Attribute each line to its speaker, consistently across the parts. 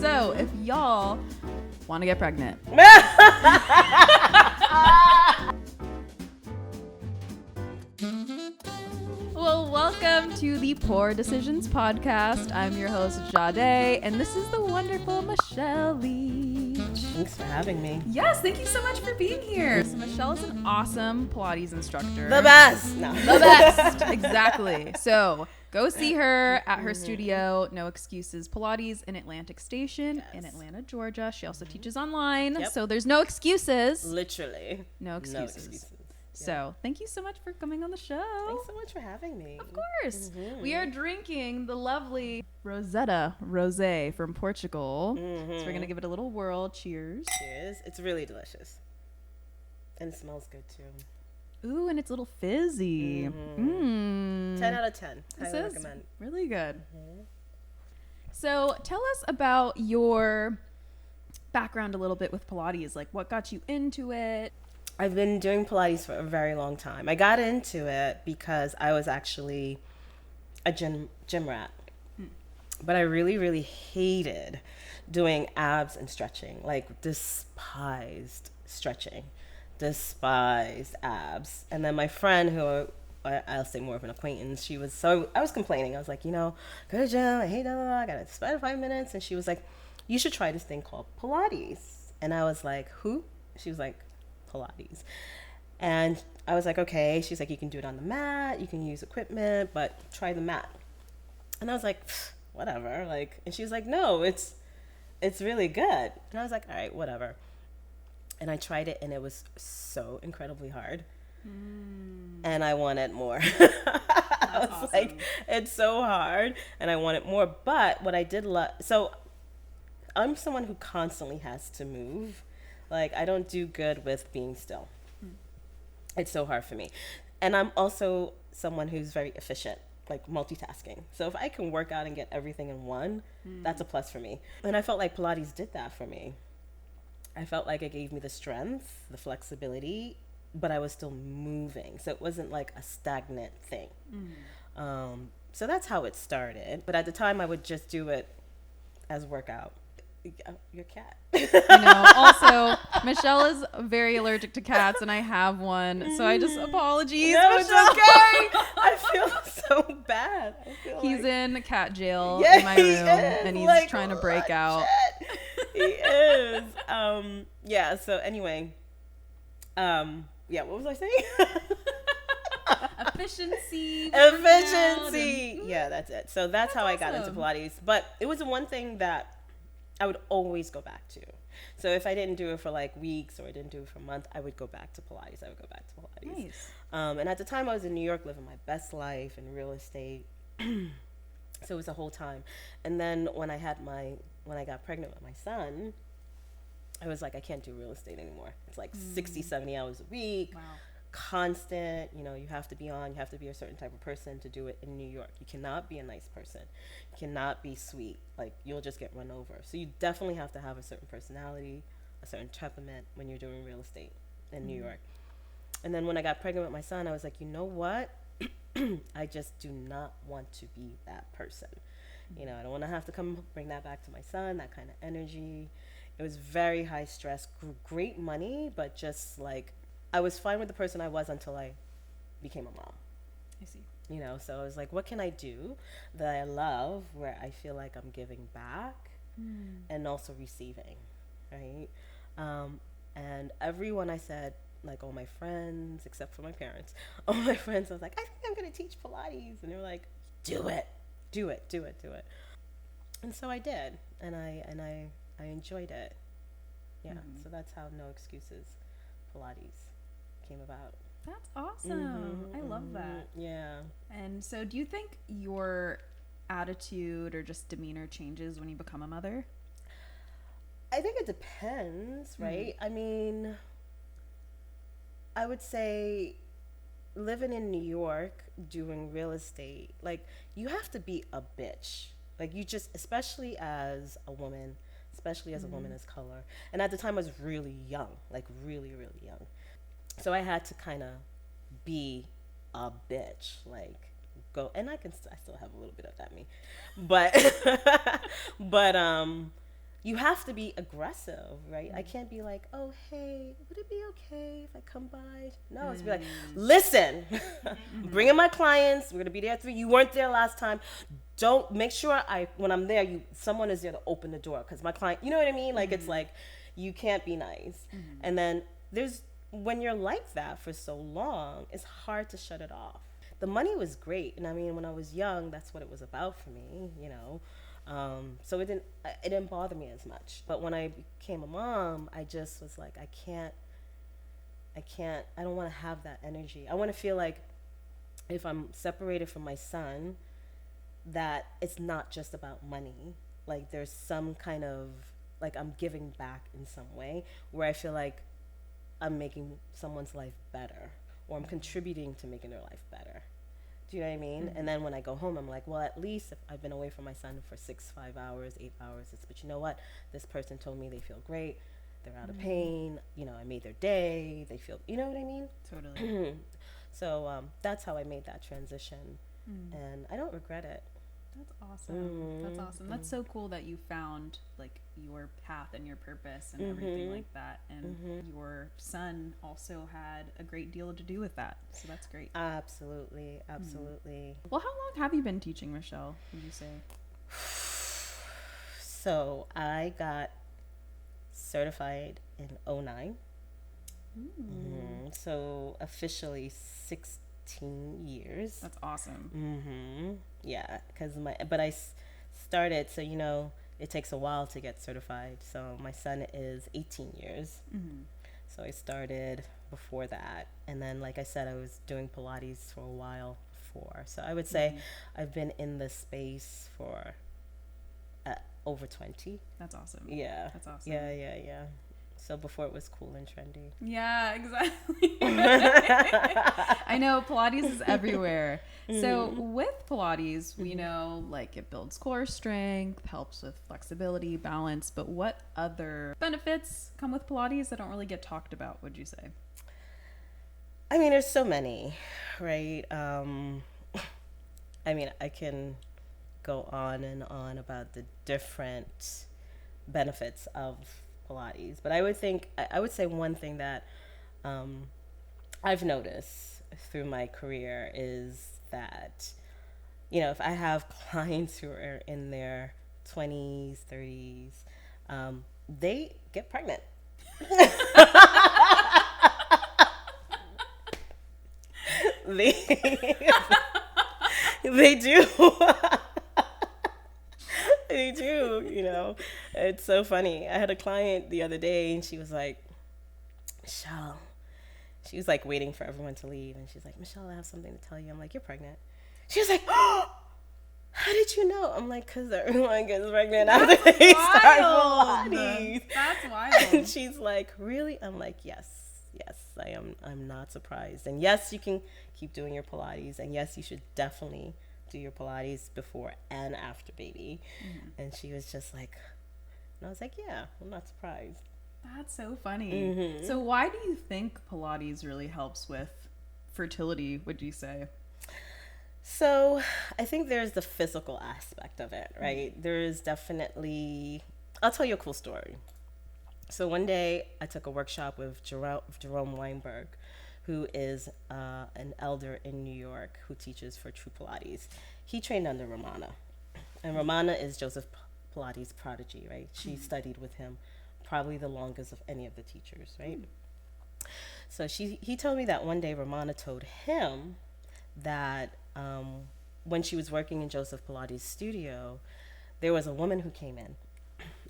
Speaker 1: So if y'all want to get pregnant, well, welcome to the Poor Decisions podcast. I'm your host, Jade, and this is the wonderful Michelle Leach.
Speaker 2: Thanks for having me.
Speaker 1: Yes, thank you so much for being here. So Michelle is an awesome Pilates instructor.
Speaker 2: The best. No.
Speaker 1: The best. Exactly. So go see her at her studio, No Excuses Pilates in Atlantic Station in Atlanta, Georgia. She also teaches online.
Speaker 2: Yep.
Speaker 1: So there's no excuses.
Speaker 2: Literally.
Speaker 1: No excuses.
Speaker 2: No excuses.
Speaker 1: So thank you so much for coming on the show.
Speaker 2: Thanks so much for having me.
Speaker 1: Of course. We are drinking the lovely Rosetta Rosé from Portugal. So we're going to give it a little whirl. Cheers.
Speaker 2: Cheers. It's really delicious. And it smells good too.
Speaker 1: Ooh, and it's a little fizzy.
Speaker 2: 10 out of 10.
Speaker 1: This
Speaker 2: Highly
Speaker 1: is
Speaker 2: recommend.
Speaker 1: really good. So tell us about your background a little bit with Pilates. Like, what got you into it?
Speaker 2: I've been doing Pilates for a very long time. I got into it because I was actually a gym rat. But I really, really hated doing abs and stretching. Like, despised stretching. Despised abs. And then my friend, who I'll say more of an acquaintance, I was complaining. I was like, go to the gym, I hate that, I gotta spend 5 minutes. And she was like, you should try this thing called Pilates. And I was like, who? She was like, Pilates. And I was like, okay. She's like, you can do it on the mat, you can use equipment, but try the mat. And I was like, whatever. Like, and she was like, no, it's really good. And I was like, all right, whatever. And I tried it, and it was so incredibly hard. And I wanted more. I was
Speaker 1: awesome.
Speaker 2: like, it's so hard, and I wanted more. But what I did so I'm someone who constantly has to move. Like, I don't do good with being still. It's so hard for me. And I'm also someone who's very efficient, like multitasking. So if I can work out and get everything in one, that's a plus for me. And I felt like Pilates did that for me. I felt like it gave me the strength, the flexibility, but I was still moving. So it wasn't like a stagnant thing. So that's how it started. But at the time, I would just do it as workout. Your cat.
Speaker 1: Also, Michelle is very allergic to cats, and I have one. So I just apologies.
Speaker 2: No, it's
Speaker 1: Michelle.
Speaker 2: okay. I feel so bad.
Speaker 1: He's in cat jail
Speaker 2: Yeah,
Speaker 1: in my room,
Speaker 2: he is.
Speaker 1: and he's
Speaker 2: Like,
Speaker 1: trying to break out.
Speaker 2: shit. He is. Yeah. So anyway, yeah. What was I saying?
Speaker 1: Efficiency.
Speaker 2: Yeah, that's it. So that's how I got into Pilates. But it was the one thing that I would always go back to. So if I didn't do it for like weeks or I didn't do it for a month, I would go back to Pilates.
Speaker 1: Nice.
Speaker 2: And at the time I was in New York living my best life in real estate. So it was a whole time. And then when I got pregnant with my son, I was like, I can't do real estate anymore. It's like 60, 70 hours a week.
Speaker 1: Wow.
Speaker 2: Constant, you have to be a certain type of person to do it in New York. You cannot be a nice person. You cannot be sweet. Like, you'll just get run over. So you definitely have to have a certain personality, a certain temperament when you're doing real estate in New York. And then when I got pregnant with my son, I was like, you know what? I just do not want to be that person. I don't want to have to bring that back to my son, that kind of energy. It was very high stress, great money, but just like, I was fine with the person I was until I became a mom.
Speaker 1: I see.
Speaker 2: So I was like, what can I do that I love where I feel like I'm giving back and also receiving, right? And everyone I said, like all my friends, except for my parents, all my friends, I was like, I think I'm going to teach Pilates. And they were like, do it. And so I did. And I enjoyed it. Yeah. So that's how No Excuses Pilates came about.
Speaker 1: That's awesome. I love that.
Speaker 2: Yeah.
Speaker 1: And so do you think your attitude or just demeanor changes when you become a mother?
Speaker 2: I think it depends, right? I mean, I would say living in New York, doing real estate, like, you have to be a bitch. Like, you just, especially as a woman of color. And at the time I was really young, like really, really young. So I had to kind of be a bitch, like go, and I still have a little bit of that in me, but you have to be aggressive, right? I can't be like, oh, hey, would it be okay if I come by? No, it's be like, listen, bring in my clients. We're going to be there at 3. You weren't there last time. Don't make sure when I'm there, someone is there to open the door. Because my client, you know what I mean? Like, it's like, you can't be nice. And then when you're like that for so long, it's hard to shut it off. The money was great. And I mean, when I was young, that's what it was about for me, you know. So it didn't bother me as much. But when I became a mom, I just was like, I don't want to have that energy. I want to feel like if I'm separated from my son, that it's not just about money. Like there's some kind of, like I'm giving back in some way where I feel like I'm making someone's life better, or I'm contributing to making their life better. Do you know what I mean? And then when I go home, I'm like, well, at least if I've been away from my son for 5 hours, 8 hours, but you know what? This person told me they feel great. They're out of pain. You know, I made their day. They feel, you know what I mean?
Speaker 1: Totally.
Speaker 2: So that's how I made that transition. And I don't regret it.
Speaker 1: That's awesome. That's awesome. That's so cool that you found like your path and your purpose and everything like that. And your son also had a great deal to do with that. So that's great.
Speaker 2: Absolutely.
Speaker 1: Well, how long have you been teaching, Michelle, would you say?
Speaker 2: So I got certified in 2009. So officially 16 years.
Speaker 1: That's awesome.
Speaker 2: Yeah, but I started, so you know, it takes a while to get certified. So my son is 18 years. So I started before that. And then, like I said, I was doing Pilates for a while before. So I would say I've been in this space for over 20.
Speaker 1: That's awesome.
Speaker 2: Yeah.
Speaker 1: That's awesome.
Speaker 2: Yeah. So before it was cool and trendy.
Speaker 1: Yeah, exactly. I know Pilates is everywhere. So with Pilates, we know like it builds core strength, helps with flexibility, balance, but what other benefits come with Pilates that don't really get talked about, would you say?
Speaker 2: I mean, there's so many, right? I mean, I can go on and on about the different benefits of Pilates, but I would say one thing that I've noticed through my career is that, you know, if I have clients who are in their 20s, 30s, they get pregnant. They do. They do, you know. It's so funny. I had a client the other day and she was like, Michelle, she was like waiting for everyone to leave. And she's like, Michelle, I have something to tell you. I'm like, you're pregnant. She was like, oh, how did you know? I'm like, because everyone gets pregnant after they start Pilates.
Speaker 1: That's wild.
Speaker 2: And she's like, really? I'm like, yes, I am. I'm not surprised. And yes, you can keep doing your Pilates. And yes, you should definitely do your Pilates before and after baby. And she was just like, and I was like, yeah, I'm not surprised.
Speaker 1: That's so funny. So why do you think Pilates really helps with fertility, would you say?
Speaker 2: So I think there's the physical aspect of it, right? There's definitely, I'll tell you a cool story. So one day I took a workshop with Jerome Weinberg, who is an elder in New York who teaches for True Pilates. He trained under Romana. And Romana is Joseph Pilates' prodigy, right? She studied with him probably the longest of any of the teachers, right? So he told me that one day Romana told him that when she was working in Joseph Pilates' studio, there was a woman who came in.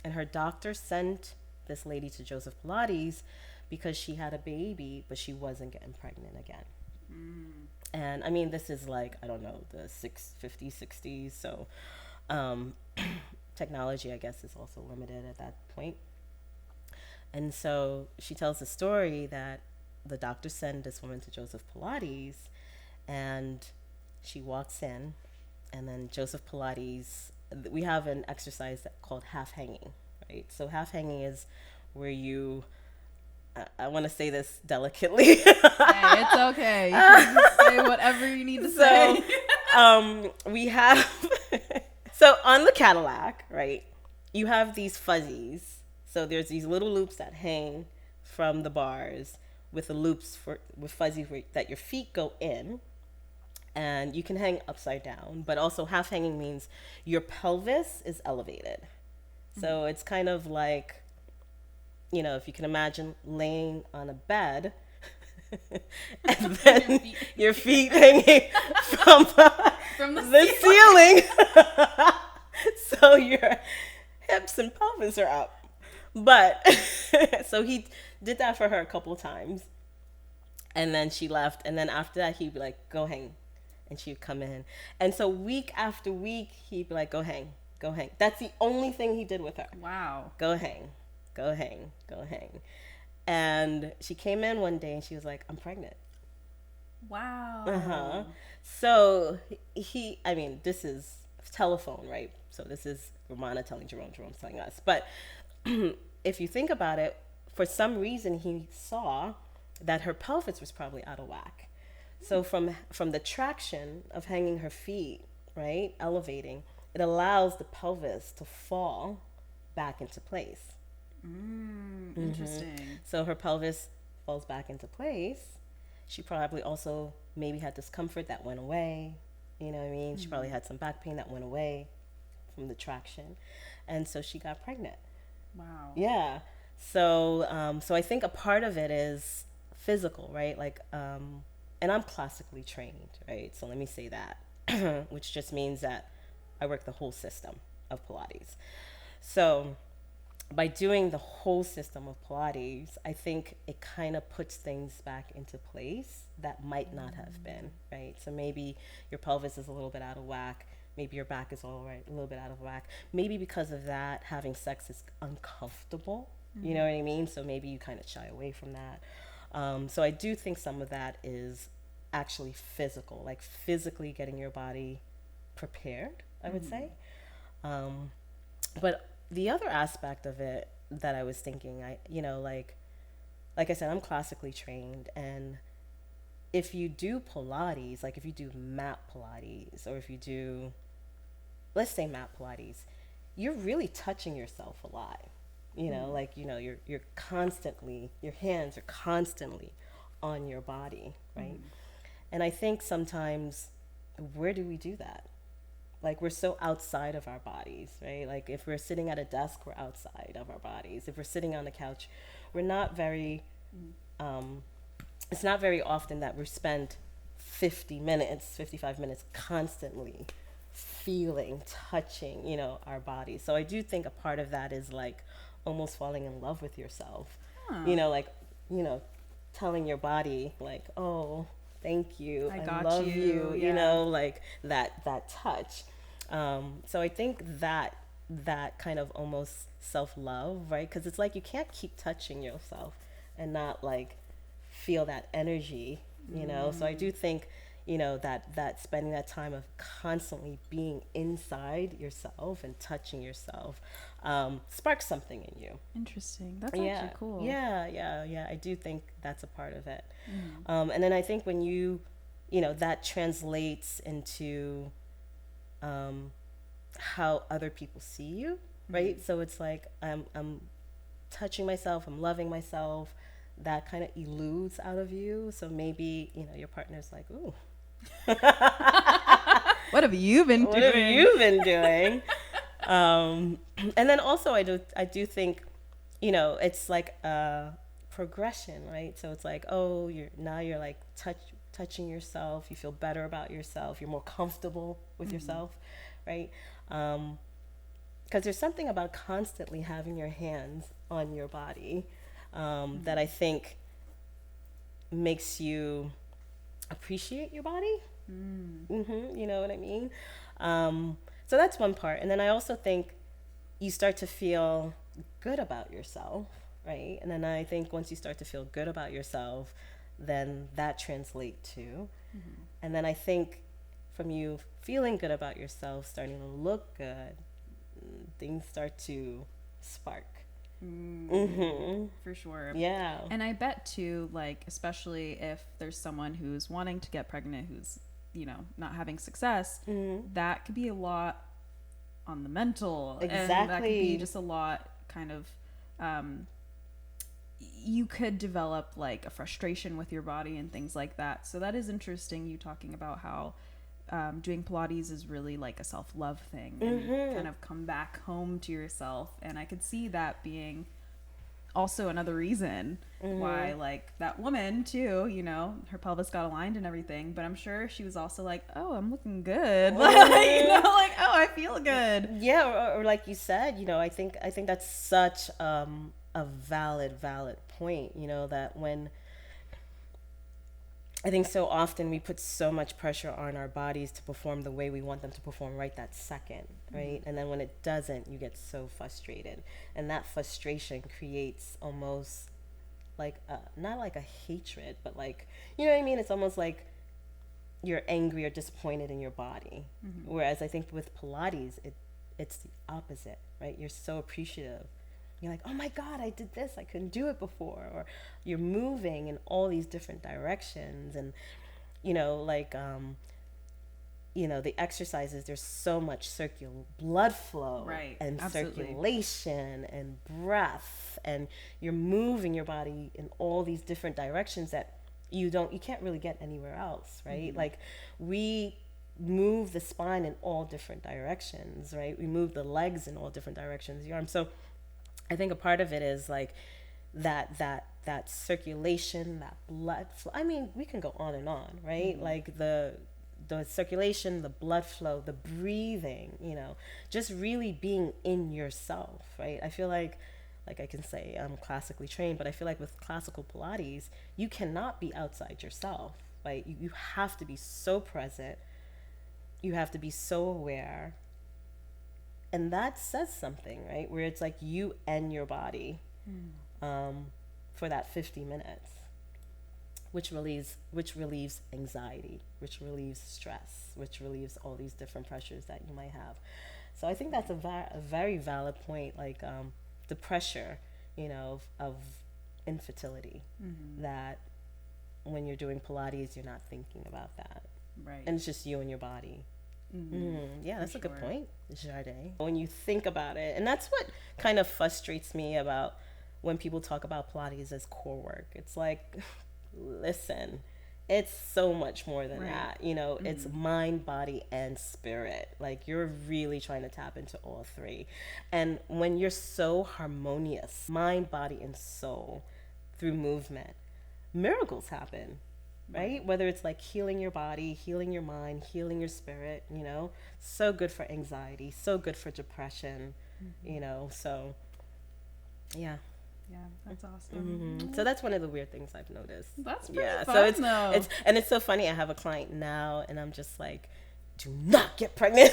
Speaker 2: And her doctor sent this lady to Joseph Pilates because she had a baby, but she wasn't getting pregnant again. And I mean, this is like, I don't know, the 50s, 60s. So technology, I guess, is also limited at that point. And so she tells the story that the doctor sent this woman to Joseph Pilates, and she walks in, and then Joseph Pilates, we have an exercise called half hanging, right? So half hanging is where you, I want to say this delicately.
Speaker 1: Hey, it's okay. You can just say whatever you need to say.
Speaker 2: We have, so on the Cadillac, right, you have these fuzzies. So there's these little loops that hang from the bars with the loops with fuzzies that your feet go in, and you can hang upside down, but also half hanging means your pelvis is elevated. So it's kind of like, if you can imagine laying on a bed and then your feet hanging from the ceiling. So your hips and pelvis are up. But so he did that for her a couple times, and then she left, and then after that he'd be like, go hang, and she'd come in, and so week after week he'd be like, go hang, go hang. That's the only thing he did with her.
Speaker 1: Wow.
Speaker 2: Go hang, go hang, go hang. And she came in one day and she was like, I'm pregnant.
Speaker 1: Wow.
Speaker 2: So this is telephone, right? So this is Romana telling Jerome's telling us. But if you think about it, for some reason he saw that her pelvis was probably out of whack. So from the traction of hanging her feet, right, elevating, it allows the pelvis to fall back into place.
Speaker 1: Interesting.
Speaker 2: So her pelvis falls back into place. She probably also maybe had discomfort that went away. You know what I mean? She probably had some back pain that went away from the traction. And so she got pregnant.
Speaker 1: Wow.
Speaker 2: Yeah. So so I think a part of it is physical, right? Like, and I'm classically trained, right? So let me say that, which just means that I work the whole system of Pilates. So by doing the whole system of Pilates, I think it kind of puts things back into place that might not have been, right? So maybe your pelvis is a little bit out of whack. Maybe your back is all right, a little bit out of whack. Maybe because of that, having sex is uncomfortable. You know what I mean? So maybe you kind of shy away from that. So I do think some of that is actually physical, like physically getting your body prepared, I would say. But the other aspect of it that I was thinking, like I said, I'm classically trained, and if you do Pilates, like if you do mat Pilates, or if you do, let's say mat Pilates, you're really touching yourself a lot. You're constantly, your hands are constantly on your body, right? And I think sometimes, where do we do that? Like, we're so outside of our bodies, right? Like, if we're sitting at a desk, we're outside of our bodies. If we're sitting on the couch, we're not very, it's not very often that we spend 55 minutes constantly feeling, touching, our bodies. So I do think a part of that is like almost falling in love with yourself. Telling your body like, oh, thank you, I love you,
Speaker 1: yeah.
Speaker 2: like that touch. So I think that kind of almost self-love, right? Because it's like you can't keep touching yourself and not like feel that energy, So I do think, that spending that time of constantly being inside yourself and touching yourself sparks something in you.
Speaker 1: Interesting. That's actually cool.
Speaker 2: Yeah. I do think that's a part of it. And then I think when you that translates into how other people see you, right? So it's like I'm touching myself, I'm loving myself. That kind of eludes out of you. So maybe, your partner's like, ooh.
Speaker 1: What have you been doing?
Speaker 2: What have you been doing? And then also I do think, it's like a progression, right? So it's like, oh, you're like touching yourself. You feel better about yourself. You're more comfortable with yourself, right? Because there's something about constantly having your hands on your body that I think makes you appreciate your body. You know what I mean? So that's one part. And then I also think you start to feel good about yourself, right? And then I think once you start to feel good about yourself, then that translates too. And then I think from you feeling good about yourself, starting to look good, things start to spark.
Speaker 1: For sure.
Speaker 2: Yeah.
Speaker 1: And I bet too, like, especially if there's someone who's wanting to get pregnant, who's, not having success, that could be a lot on the mental.
Speaker 2: Exactly.
Speaker 1: And that could be just a lot kind of, you could develop like a frustration with your body and things like that. So that is interesting, you talking about how doing Pilates is really like a self-love thing, and kind of come back home to yourself. And I could see that being also another reason why, like, that woman too, you know, her pelvis got aligned and everything, but I'm sure she was also like, oh, I'm looking good. Like, you know, like, oh, I feel good.
Speaker 2: Yeah, or like you said, you know, I think that's such a valid point, you know, that when I think so often we put so much pressure on our bodies to perform the way we want them to perform right that second, right? And then when it doesn't, you get so frustrated. And that frustration creates almost like, not like a hatred, but like, you know what I mean? It's almost like you're angry or disappointed in your body. Whereas I think with Pilates, it's the opposite, right? You're so appreciative. You're like, oh my God, I did this. I couldn't do it before. Or you're moving in all these different directions. And, you know, like, you know, the exercises, there's so much blood flow,
Speaker 1: right,
Speaker 2: and
Speaker 1: absolutely.
Speaker 2: Circulation and breath. And you're moving your body in all these different directions that you can't really get anywhere else, right? Like, we move the spine in all different directions, right? We move the legs in all different directions, the arms. So I think a part of it is like that circulation, that blood flow. I mean, we can go on and on, right? Like the circulation, the blood flow, the breathing, you know, just really being in yourself, right? I feel like I can say I'm classically trained, but I feel like with classical Pilates, you cannot be outside yourself, right? You have to be so present. You have to be so aware. And that says something, right? Where it's like you and your body for that 50 minutes, which relieves anxiety, which relieves stress, which relieves all these different pressures that you might have. So I think that's a very valid point, like the pressure, you know, of infertility, that when you're doing Pilates, you're not thinking about that.
Speaker 1: Right.
Speaker 2: And it's just you and your body. Yeah, that's a good point, Jardé. When you think about it, and that's what kind of frustrates me about when people talk about Pilates as core work. It's like, listen, it's so much more than that. You know, it's mind, body, and spirit. Like, you're really trying to tap into all three. And when you're so harmonious, mind, body, and soul, through movement, miracles happen. Right? Whether it's like healing your body, healing your mind, healing your spirit, you know, so good for anxiety, so good for depression, you know, so yeah.
Speaker 1: Yeah, that's awesome.
Speaker 2: So that's one of the weird things I've noticed.
Speaker 1: That's pretty fun,
Speaker 2: so
Speaker 1: though.
Speaker 2: It's so funny. I have a client now and I'm just like, do not get pregnant.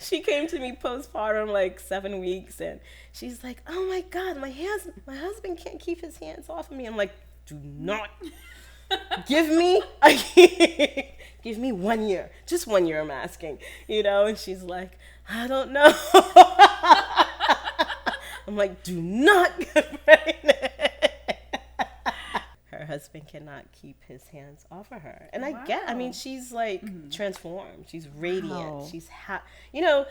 Speaker 2: She came to me postpartum, like 7 weeks, and she's like, oh my God, my husband can't keep his hands off of me. I'm like, do not give me 1 year, just 1 year, I'm asking, you know? And she's like, I don't know. I'm like, do not get pregnant. Her husband cannot keep his hands off of her. And I mean, she's like transformed. She's radiant. Wow. She's you know,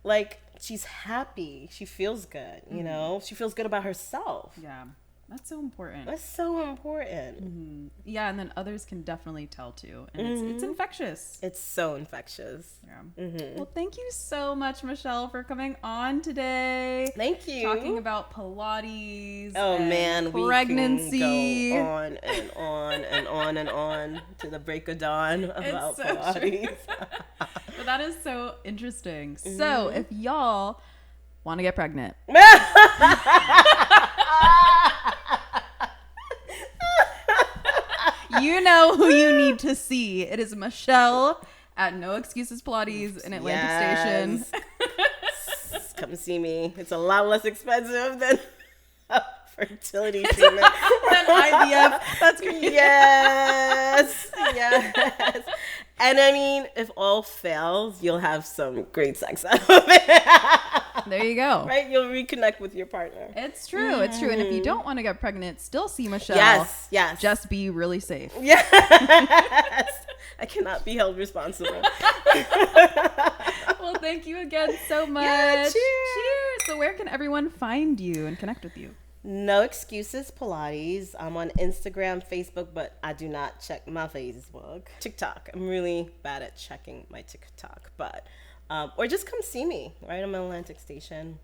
Speaker 2: like, she's happy. She feels good, you know? She feels good about herself.
Speaker 1: Yeah. That's so important.
Speaker 2: That's so important.
Speaker 1: Yeah, and then others can definitely tell too. And it's infectious.
Speaker 2: It's so infectious.
Speaker 1: Yeah. Well, thank you so much, Michelle, for coming on today.
Speaker 2: Thank you.
Speaker 1: Talking about Pilates.
Speaker 2: Oh, man.
Speaker 1: Pregnancy.
Speaker 2: We can go on and on and on and on to the break of dawn about Pilates.
Speaker 1: But that is so interesting. So if y'all want to get pregnant. You know who you need to see. It is Michelle at No Excuses Pilates in Atlantic Station.
Speaker 2: Come see me. It's a lot less expensive than fertility treatment.
Speaker 1: Than IVF. That's great.
Speaker 2: Yes. And I mean, if all fails, you'll have some great sex out of it.
Speaker 1: There you go.
Speaker 2: Right? You'll reconnect with your partner.
Speaker 1: It's true. It's true. And if you don't want to get pregnant, still see Michelle.
Speaker 2: Yes.
Speaker 1: Just be really safe.
Speaker 2: Yes. I cannot be held responsible.
Speaker 1: Well, thank you again so much.
Speaker 2: Yeah, cheers.
Speaker 1: So where can everyone find you and connect with you?
Speaker 2: No Excuses Pilates. I'm on Instagram, Facebook, but I do not check my Facebook. TikTok. I'm really bad at checking my TikTok, but or just come see me. Right, I'm in Atlantic Station.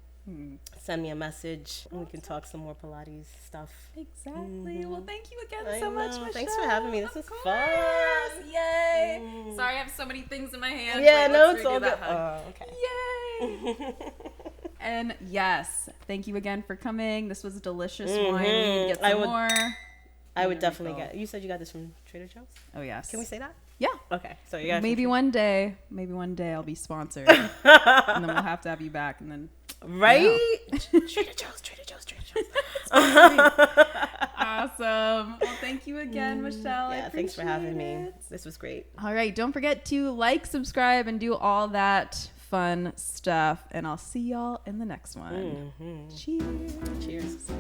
Speaker 2: Send me a message and we can talk some more Pilates stuff.
Speaker 1: Exactly. Well, thank you again so much, Michelle.
Speaker 2: Thanks for having me. This was fun.
Speaker 1: Yay. Sorry, I have so many things in my hand.
Speaker 2: Yeah,
Speaker 1: Wait,
Speaker 2: no,
Speaker 1: let's
Speaker 2: it's all
Speaker 1: redo
Speaker 2: good.
Speaker 1: that hug.
Speaker 2: Okay.
Speaker 1: Yay. And yes, thank you again for coming. This was delicious wine. We need to get some more.
Speaker 2: I would definitely get. You said you got this from Trader Joe's?
Speaker 1: Oh, yes.
Speaker 2: Can we say that?
Speaker 1: Yeah.
Speaker 2: Okay. So you got
Speaker 1: maybe one day I'll be sponsored. And then we'll have to have you back and then
Speaker 2: right? Trader Joe's.
Speaker 1: Awesome. Well, thank you again, Michelle.
Speaker 2: Yeah, thanks for having me. This was great.
Speaker 1: All right. Don't forget to like, subscribe, and do all that fun stuff. And I'll see y'all in the next one. Cheers.
Speaker 2: Cheers.